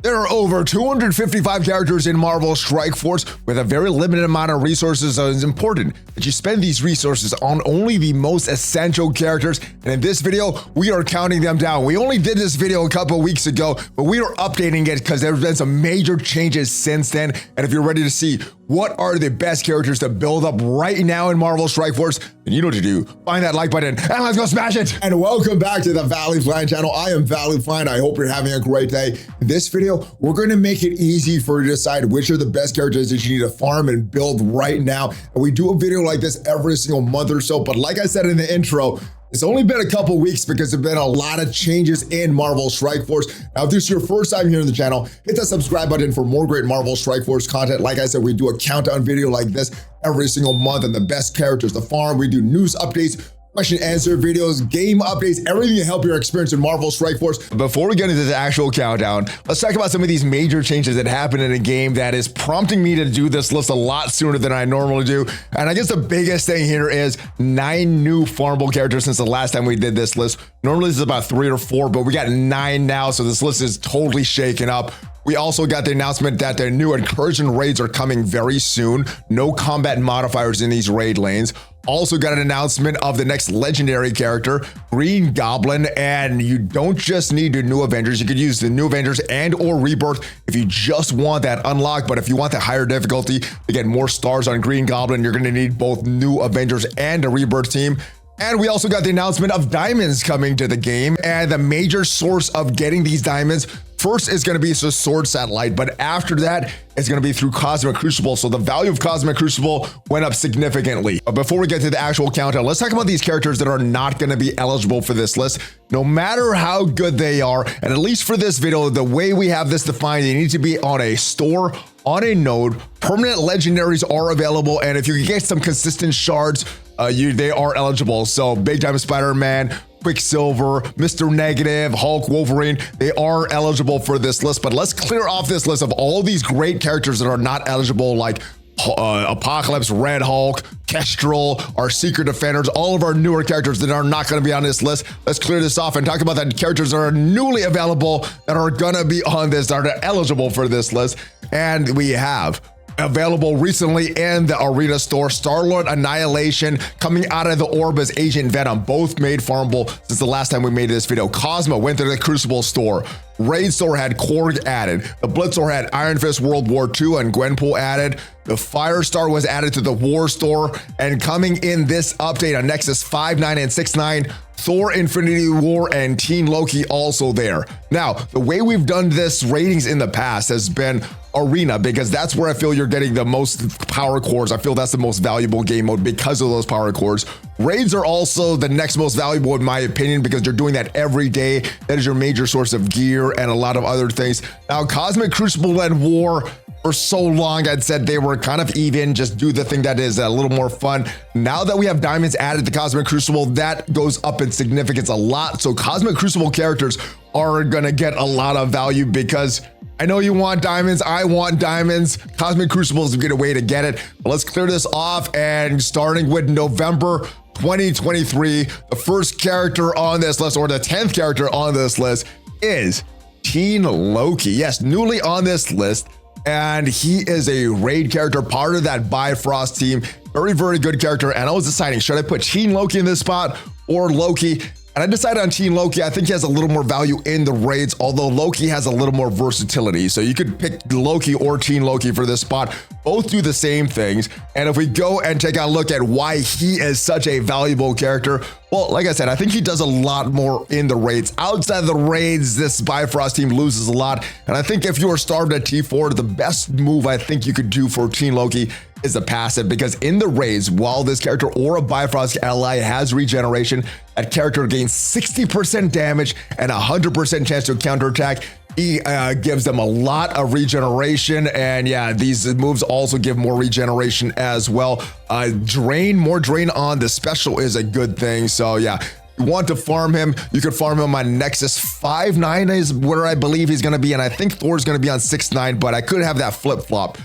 There are over 255 characters in Marvel Strike Force with a very limited amount of resources, so it's important that you spend these resources on only the most essential characters, and in this video, we are counting them down. We only did this video a couple weeks ago, but we are updating it because there's been some major changes since then, and if you're ready to see what are the best characters to build up right now in Marvel Strike Force, then you know what to do. Find that like button and let's go smash it. And welcome back to the ValleyFlyin channel. I am ValleyFlyin. I hope you're having a great day. In this video, we're going to make it easy for you to decide which are the best characters that you need to farm and build right now. And we do a video like this every single month or so. But like I said in the intro, it's only been a couple weeks because there've been a lot of changes in Marvel Strike Force. Now, if this is your first time here on the channel, hit that subscribe button for more great Marvel Strike Force content. Like I said, we do a countdown video like this every single month and the best characters to farm. We do news updates, question answer videos, game updates, everything to help your experience in Marvel Strike Force. Before we get into the actual countdown, let's talk about some of these major changes that happened in a game that is prompting me to do this list a lot sooner than I normally do. And I guess the biggest thing here is 9 new farmable characters since the last time we did this list. Normally this is about 3 or 4, but we got 9 now, so this list is totally shaken up. We also got the announcement that the new incursion raids are coming very soon. No combat modifiers in these raid lanes. Also got an announcement of the next legendary character, Green Goblin, and you don't just need the new Avengers. You could use the new Avengers and or Rebirth if you just want that unlock, but if you want the higher difficulty to get more stars on Green Goblin, you're gonna need both new Avengers and a Rebirth team. And we also got the announcement of diamonds coming to the game, and the major source of getting these diamonds first is going to be the Sword Satellite, but after that, it's going to be through Cosmic Crucible. So the value of Cosmic Crucible went up significantly. But before we get to the actual countdown, let's talk about these characters that are not going to be eligible for this list. No matter how good they are, and at least for this video, the way we have this defined, they need to be on a store, on a node. Permanent legendaries are available, and if you can get some consistent shards, they are eligible. So Big Time SpiderMan, Quicksilver, Mr. Negative, Hulk, Wolverine, they are eligible for this list. But let's clear off this list of all these great characters that are not eligible, like Apocalypse, Red Hulk, Kestrel, our Secret Defenders, all of our newer characters that are not going to be on this list. Let's clear this off and talk about the characters that are newly available that are going to be on this, that are eligible for this list. And we have available recently in the arena store, Star-Lord Annihilation coming out of the orb as Agent Venom, both made farmable since the last time we made this video. Cosmo went to the Crucible store. Raid store had Korg added. The Blitz store had Iron Fist World War II and Gwenpool added. The Firestar was added to the War store, and coming in this update on Nexus 5, 9, and 6, 9, Thor Infinity War and Teen Loki also there. Now, the way we've done this ratings in the past has been arena, because that's where I feel you're getting the most power cores. I feel that's the most valuable game mode because of those power cores. Raids are also the next most valuable in my opinion because you're doing that every day. That is your major source of gear and a lot of other things. Now, Cosmic Crucible and War, for so long I'd said they were kind of even, just do the thing that is a little more fun. Now that we have diamonds added to Cosmic Crucible, that goes up in significance a lot. So Cosmic Crucible characters are gonna get a lot of value because I know you want diamonds, I want diamonds. Cosmic Crucible is a good way to get it. But let's clear this off, and starting with November 2023, the first character on this list, or the 10th character on this list, is Teen Loki. Yes, newly on this list. And he is a raid character, part of that Bifrost team. Very, very good character. And I was deciding, should I put Teen Loki in this spot or Loki? And I decided on Teen Loki. I think he has a little more value in the raids, although Loki has a little more versatility. So you could pick Loki or Teen Loki for this spot. Both do the same things. And if we go and take a look at why he is such a valuable character, well, like I said, I think he does a lot more in the raids. Outside of the raids, this Bifrost team loses a lot. And I think if you are starved at T4, the best move I think you could do for Teen Loki is a passive, because in the raids, while this character or a Bifrost ally has regeneration, that character gains 60% damage and 100% chance to counterattack. He gives them a lot of regeneration, and yeah, these moves also give more regeneration as well. More drain on the special is a good thing. So yeah, you want to farm him, you could farm him on Nexus 5, 9 is where I believe he's going to be, and I think Thor's going to be on 6, 9, but I could have that flip-flop.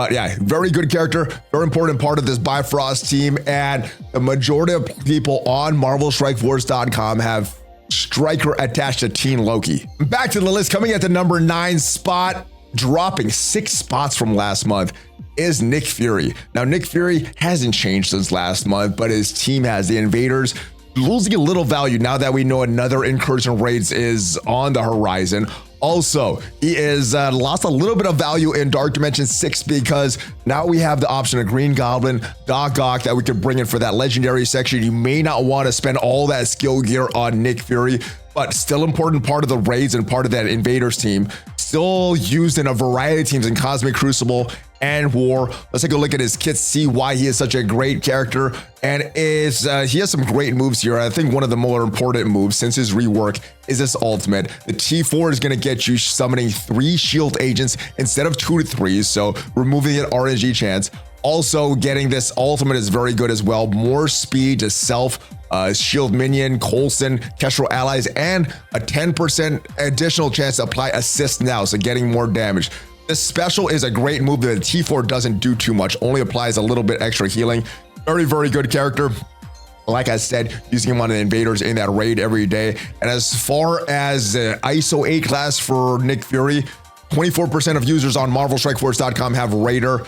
Yeah, very good character, very important part of this Bifrost team, and the majority of people on MarvelStrikeForce.com have striker attached to Teen Loki. Back to the list, coming at the number 9 spot, dropping 6 spots from last month, is Nick Fury. Now, Nick Fury hasn't changed since last month, but his team has. The Invaders losing a little value now that we know another incursion raids is on the horizon. Also, he is lost a little bit of value in Dark Dimension 6 because now we have the option of Green Goblin, Doc Ock that we could bring in for that legendary section. You may not want to spend all that skill gear on Nick Fury, but still important part of the raids and part of that Invaders team. Still used in a variety of teams in Cosmic Crucible and War. Let's take a look at his kits, see why he is such a great character. And he has some great moves here. I think one of the more important moves since his rework is this ultimate. The T4 is going to get you summoning 3 shield agents instead of 2 to 3, so removing an RNG chance. Also, getting this ultimate is very good as well. More speed to self, shield minion, Coulson, Kestrel allies, and a 10% additional chance to apply assist now, so getting more damage. This special is a great move that the T4 doesn't do too much, only applies a little bit extra healing. Very, very good character. Like I said, using him on the Invaders in that raid every day. And as far as ISO 8 class for Nick Fury, 24% of users on MarvelStrikeForce.com have Raider.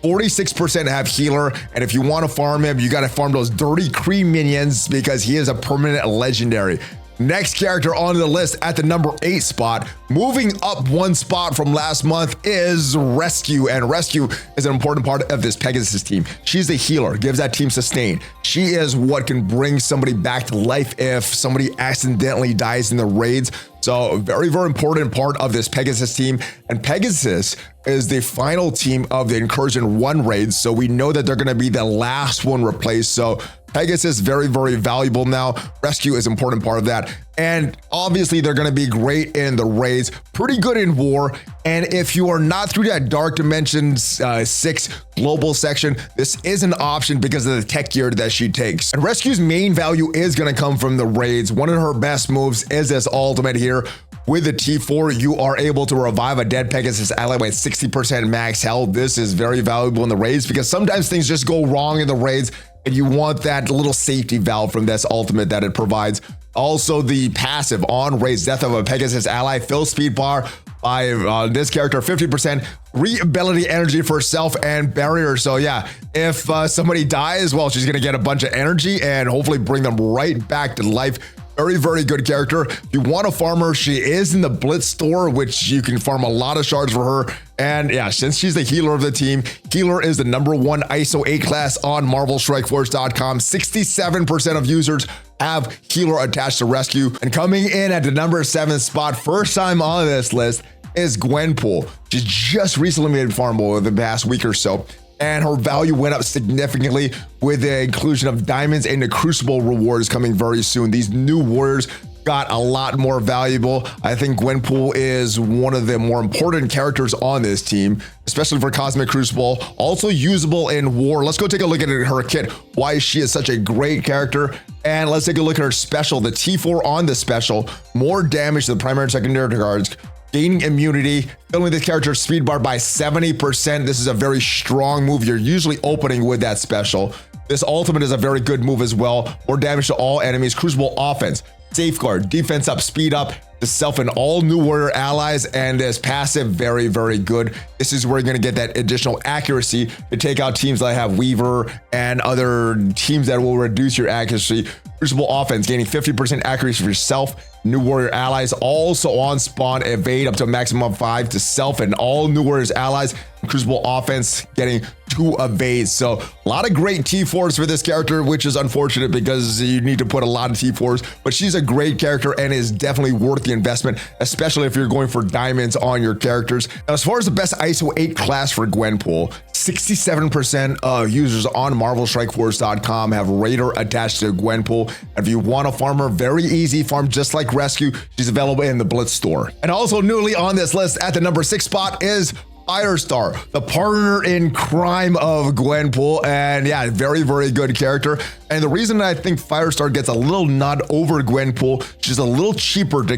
46% have healer, and if you want to farm him, you got to farm those dirty cream minions because he is a permanent legendary. Next character on the list at the number 8 spot, moving up 1 spot from last month, is Rescue. And Rescue is an important part of this Pegasus team. She's the healer, gives that team sustain. She is what can bring somebody back to life if somebody accidentally dies in the raids. So very, very important part of this Pegasus team. And Pegasus is the final team of the Incursion 1 raids. So we know that they're going to be the last one replaced. So Pegasus, very, very valuable now. Rescue is an important part of that. And obviously they're going to be great in the raids, pretty good in War. And if you are not through that Dark Dimensions 6 global section, this is an option because of the tech gear that she takes. And Rescue's main value is going to come from the raids. One of her best moves is this ultimate here. With the T4, you are able to revive a dead Pegasus ally with 60% max health. This is very valuable in the raids because sometimes things just go wrong in the raids, and you want that little safety valve from this ultimate that it provides. Also, the passive on raids, death of a Pegasus ally, fill speed bar by this character 50%, re-ability energy for self and barrier. So yeah, if somebody dies, well, she's gonna get a bunch of energy and hopefully bring them right back to life. Very, very good character. If you want to farm her, she is in the Blitz store, which you can farm a lot of shards for her. And yeah, since she's the healer of the team, healer is the #1 ISO 8 class on MarvelStrikeForce.com. 67% of users have healer attached to Rescue. And coming in at the number 7 spot, first time on this list, is Gwenpool. She's just recently made farmable in the past week or so, and her value went up significantly with the inclusion of diamonds and the Crucible rewards coming very soon. These new warriors got a lot more valuable. I think Gwenpool is one of the more important characters on this team, especially for Cosmic Crucible. Also usable in War. Let's go take a look at her kit, why she is such a great character. And let's take a look at her special, the T4 on the special. More damage to the primary and secondary guards, gaining immunity, filling the character's speed bar by 70%. This is a very strong move. You're usually opening with that special. This ultimate is a very good move as well. More damage to all enemies, Crucible offense, safeguard, defense up, speed up, the self and all new warrior allies, and this passive, very, very good. This is where you're going to get that additional accuracy to take out teams that have Weaver and other teams that will reduce your accuracy. Crucible offense, gaining 50% accuracy for yourself, new warrior allies. Also on spawn, evade up to a maximum of 5 to self and all new warriors allies. Crucible offense, getting 2 evades. So a lot of great T4s for this character, which is unfortunate because you need to put a lot of T4s, but she's a great character and is definitely worth the investment, especially if you're going for diamonds on your characters. Now, as far as the best ISO 8 class for Gwenpool, 67% of users on MarvelStrikeForce.com have Raider attached to Gwenpool. If you want to farm her, very easy farm, just like Rescue. She's available in the Blitz store. And also newly on this list at the number 6 spot is Firestar, the partner in crime of Gwenpool. And yeah, very, very good character. And the reason I think Firestar gets a little nod over Gwenpool, she's a little cheaper to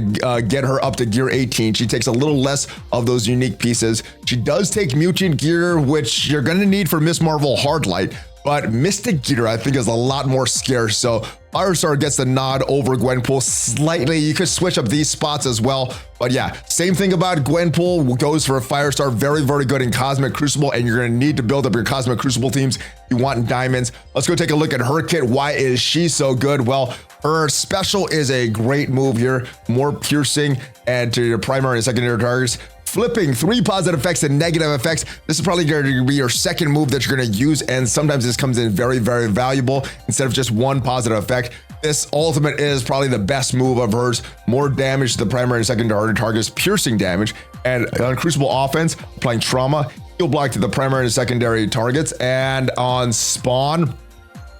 get her up to gear 18. She takes a little less of those unique pieces. She does take mutant gear, which you're going to need for Miss Marvel Hardlight. But Mystic Gear, I think, is a lot more scarce. So Firestar gets the nod over Gwenpool slightly. You could switch up these spots as well. But yeah, same thing about Gwenpool goes for a Firestar. Very, very good in Cosmic Crucible, and you're going to need to build up your Cosmic Crucible teams. You want diamonds. Let's go take a look at her kit. Why is she so good? Well, her special is a great move here. More piercing and to your primary and secondary targets. Flipping 3 positive effects and negative effects. This is probably going to be your second move that you're going to use, and sometimes this comes in very, very valuable instead of just 1 positive effect. This ultimate is probably the best move of hers. More damage to the primary and secondary targets, piercing damage, and on Crucible offense, applying trauma, heal block to the primary and secondary targets, and on spawn,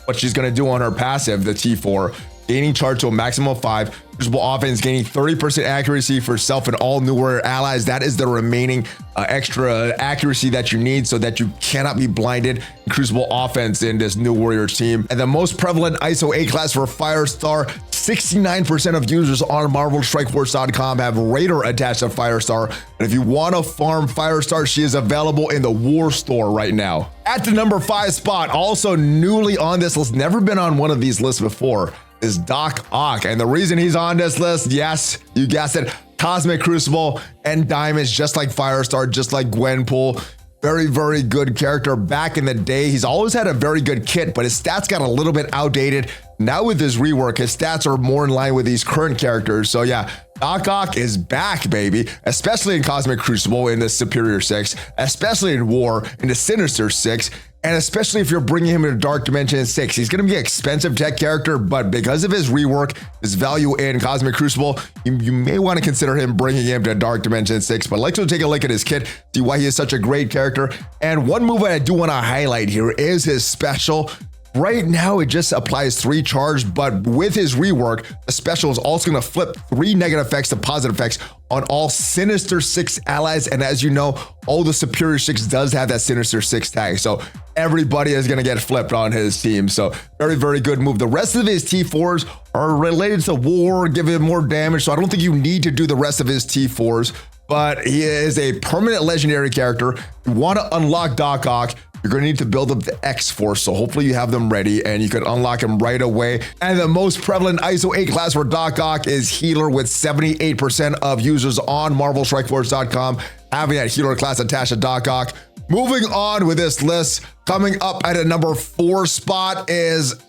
what she's going to do on her passive, the T4, gaining charge to a maximum of 5. Crucible offense gaining 30% accuracy for self and all new warrior allies. That is the remaining extra accuracy that you need so that you cannot be blinded in Crucible offense in this new warrior team. And the most prevalent ISO A class for Firestar, 69% of users on MarvelStrikeForce.com have Raider attached to Firestar. And if you want to farm Firestar, she is available in the War Store right now. At the number 5 spot, also newly on this list, never been on one of these lists before, is Doc Ock. And the reason he's on this list, yes, you guessed it, Cosmic Crucible and diamonds, just like Firestar, just like Gwenpool. Very, very good character back in the day. He's always had a very good kit, but his stats got a little bit outdated. Now with his rework, his stats are more in line with these current characters. So yeah, Doc Ock is back, baby, especially in Cosmic Crucible in the Superior 6, especially in War in the Sinister 6, and especially if you're bringing him into Dark Dimension 6. He's going to be an expensive tech character, but because of his rework, his value in Cosmic Crucible, you may want to consider him bringing him to Dark Dimension 6. But let's go take a look at his kit, see why he is such a great character. And one move I do want to highlight here is his special. Right now, it just applies 3 charge, but with his rework, the special is also going to flip 3 negative effects to positive effects on all Sinister 6 allies. And as you know, all the Superior 6 does have that Sinister 6 tag. So everybody is going to get flipped on his team. So very, very good move. The rest of his T4s are related to War, give him more damage. So I don't think you need to do the rest of his T4s, but he is a permanent legendary character. You want to unlock Doc Ock, you're going to need to build up the X-Force, so hopefully you have them ready and you can unlock him right away. And the most prevalent ISO 8 class for Doc Ock is Healer, with 78% of users on MarvelStrikeForce.com having that Healer class attached to Doc Ock. Moving on with this list, coming up at a number 4 spot is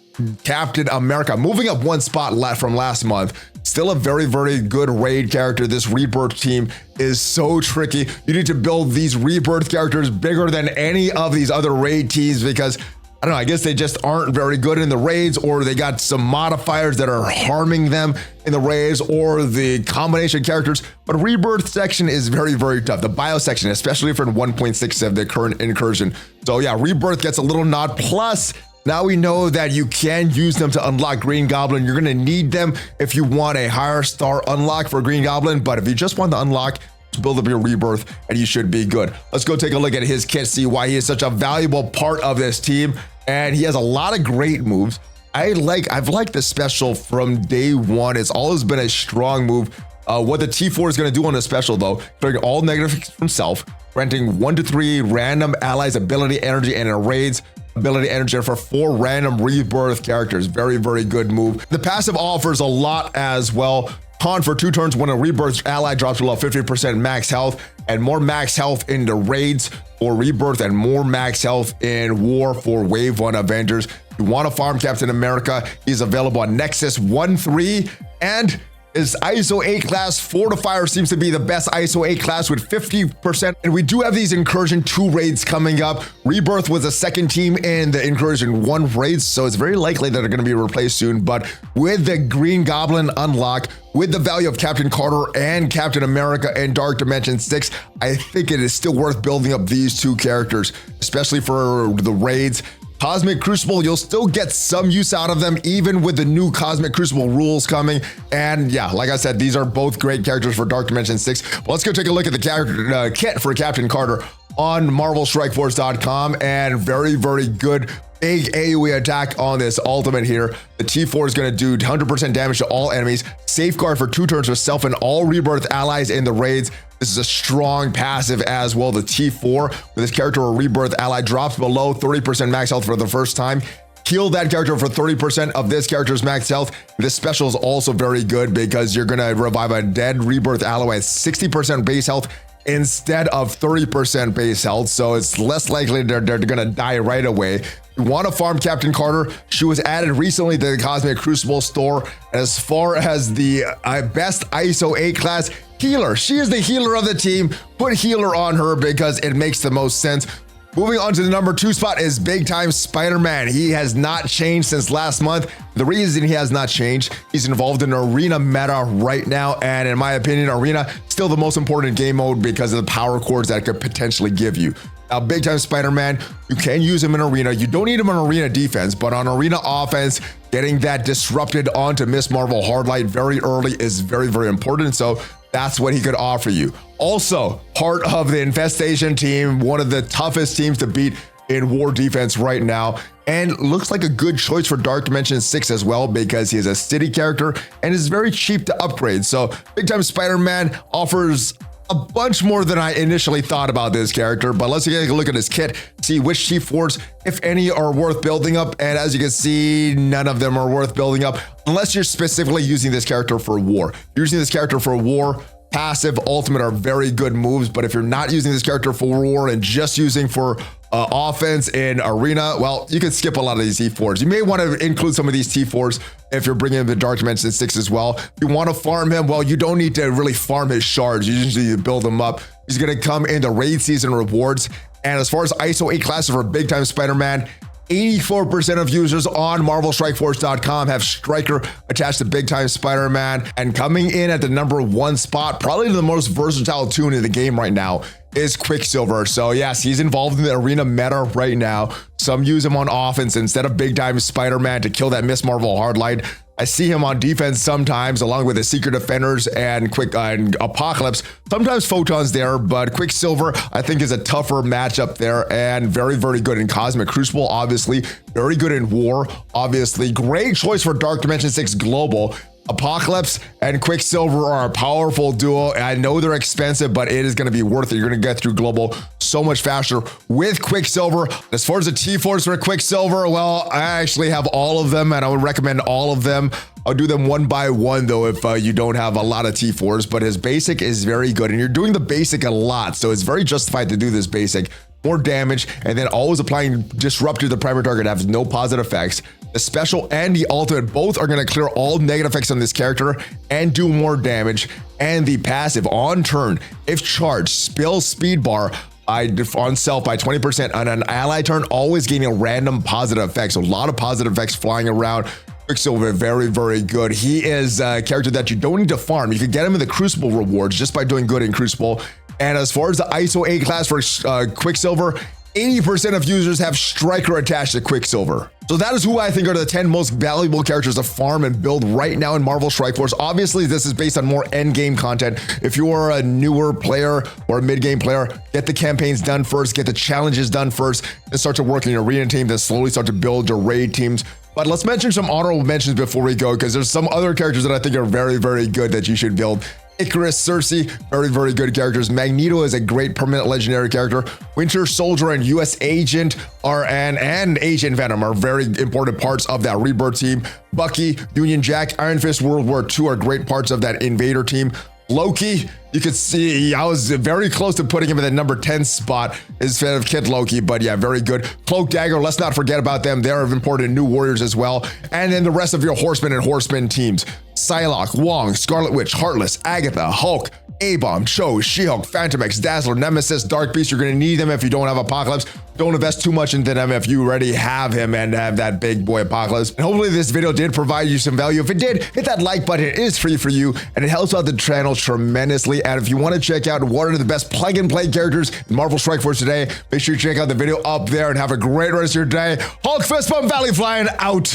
Captain America, moving up 1 spot from last month. Still a very, very good raid character. This Rebirth team is so tricky. You need to build these Rebirth characters bigger than any of these other raid teams because, I don't know, I guess they just aren't very good in the raids, or they got some modifiers that are harming them in the raids, or the combination characters. But Rebirth section is very, very tough. The bio section, especially for 1.6 of the current incursion. So yeah, Rebirth gets a little nod. Plus, now we know that you can use them to unlock Green Goblin. You're going to need them if you want a higher star unlock for Green Goblin, but if you just want the unlock, just build up your Rebirth and you should be good. Let's go take a look at his kit, see why he is such a valuable part of this team. And he has a lot of great moves. I've liked the special from day one. It's always been a strong move. What the T4 is going to do on the special, though, clearing all negative from self, granting 1 to 3 random allies ability energy and raids ability energy for 4 random Rebirth characters. Very, very good move. The passive offers a lot as well. Con for 2 turns when a Rebirth ally drops below 50% max health, and more max health in the raids for Rebirth, and more max health in War for Wave 1 Avengers. You want to farm Captain America, he's available on Nexus 1-3, and his ISO 8 class fortifier seems to be the best ISO 8 class with 50%. And we do have these Incursion 2 raids coming up. Rebirth was the second team in the Incursion 1 raids, so it's very likely that they're going to be replaced soon. But with the Green Goblin unlock, with the value of Captain Carter and Captain America in Dark Dimension 6, I think it is still worth building up these 2 characters, especially for the raids. Cosmic Crucible, you'll still get some use out of them, even with the new Cosmic Crucible rules coming. And yeah, like I said, these are both great characters for Dark Dimension 6. Well, let's go take a look at the character kit for Captain Carter on MarvelStrikeForce.com, and very, very good big AoE attack on this ultimate here. The T4 is going to do 100% damage to all enemies, safeguard for 2 turns with self and all Rebirth allies in the raids. This is a strong passive as well. The T4 with this character or Rebirth ally drops below 30% max health for the first time. heal that character for 30% of this character's max health. This special is also very good because you're gonna revive a dead rebirth ally at 60% base health instead of 30% base health, so it's less likely they're gonna die right away. You want to farm Captain Carter. She was added recently to the Cosmic Crucible store as far as the best ISO A class healer. She is the healer of the team. Put healer on her because it makes the most sense. Moving on to the number 2 spot is Big Time Spider-Man. He has not changed since last month. The reason he has not changed, he's involved in arena meta right now, and in my opinion, arena still the most important game mode because of the power chords that it could potentially give you. Now, Big Time Spider-Man, you can use him in arena. You don't need him in arena defense, but on arena offense, getting that disrupted onto Miss Marvel Hardlight very early is very, very important. So that's what he could offer you. Also, part of the Infestation team, one of the toughest teams to beat in war defense right now, and looks like a good choice for Dark Dimension 6 as well because he is a city character and is very cheap to upgrade. So Big Time Spider-Man offers a bunch more than I initially thought about this character, but let's take a look at his kit, see which T-Force, if any, are worth building up, and as you can see, none of them are worth building up unless you're specifically using this character for war. Using this character for war, passive, ultimate are very good moves, but if you're not using this character for war and just using for offense in arena, well, you can skip a lot of these T4s. You may want to include some of these T4s if you're bringing in the Dark Dimension 6 as well. If you want to farm him, well, you don't need to really farm his shards. You just need to build him up. He's going to come in the raid season rewards. And as far as ISO 8 classes for Big Time Spider-Man, 84% of users on MarvelStrikeForce.com have Striker attached to Big Time Spider-Man, and coming in at the number 1 spot, probably the most versatile toon in the game right now, is Quicksilver. So yes, he's involved in the arena meta right now. Some use him on offense instead of Big Time Spider-Man to kill that Miss Marvel Hardlight. I see him on defense sometimes, along with the Secret Defenders and and Apocalypse. Sometimes Photon's there, but Quicksilver, I think, is a tougher matchup there, and very, very good in Cosmic Crucible, obviously. Very good in War, obviously. Great choice for Dark Dimension 6 Global. Apocalypse and Quicksilver are a powerful duo. I know they're expensive, but it is going to be worth it. You're going to get through Global so much faster with Quicksilver. As far as the T-Force for Quicksilver, well, I actually have all of them, and I would recommend all of them. I'll do them one by one, though, if you don't have a lot of T4s, but his basic is very good, and you're doing the basic a lot, so it's very justified to do this basic. More damage, and then always applying Disrupt to the primary target has no positive effects. The special and the ultimate both are going to clear all negative effects on this character and do more damage. And the passive on turn, if charged, spill speed bar on self by 20% on an ally turn, always gaining random positive effects. A lot of positive effects flying around. Quicksilver, very, very good. He is a character that you don't need to farm. You can get him in the Crucible rewards just by doing good in Crucible. And as far as the ISO A class for Quicksilver, 80% of users have Striker attached to Quicksilver. So that is who I think are the 10 most valuable characters to farm and build right now in Marvel Strike Force. Obviously, this is based on more end game content. If you are a newer player or a mid-game player, get the campaigns done first, get the challenges done first, then start to work on your arena team, then slowly start to build your raid teams. But let's mention some honorable mentions before we go, because there's some other characters that I think are very, very good that you should build. Icarus, Cersei, very, very good characters. Magneto is a great permanent legendary character. Winter Soldier and US Agent and Agent Venom are very important parts of that Rebirth team. Bucky, Union Jack, Iron Fist, World War II are great parts of that Invader team. Loki, you could see I was very close to putting him in the number 10 spot instead of Kid Loki, but yeah, very good. Cloak, Dagger, let's not forget about them. They're important new warriors as well. And then the rest of your Horsemen and Horsemen teams. Psylocke, Wong, Scarlet Witch, Heartless, Agatha, Hulk, A-Bomb, Cho, She-Hulk, Phantom X, Dazzler, Nemesis, Dark Beast. You're going to need them if you don't have Apocalypse. Don't invest too much into them if you already have him and have that big boy Apocalypse. And hopefully this video did provide you some value. If it did, hit that like button. It is free for you and it helps out the channel tremendously. And if you want to check out what are the best plug and play characters in Marvel Strike Force today, make sure you check out the video up there and have a great rest of your day. Hulk Fist Bump ValleyFlyin out.